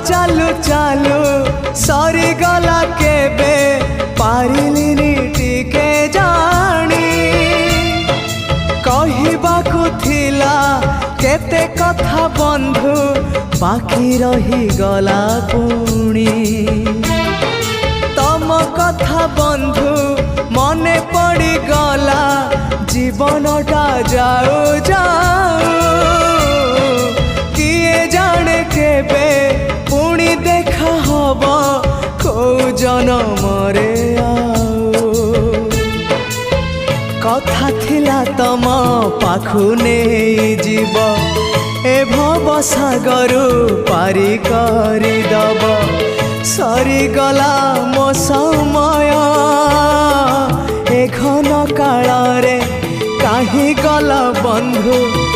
चालू चालू सरीगला केबे पारिलिनी टिके जानी कहिबाकु थिला केते कथा बंधु बाकी रही गला पुणी तम कथा बंधु मने पड़ी गला जीवनटा जाऊ जाऊ किए जाने केबे पुणी देखा हब को जनमरे कथा थिला तम पाखु नहीं जीव ए भव सागरु पारी करी दब सरीगला मो समय ए घन काल रे काहे गल बंधु।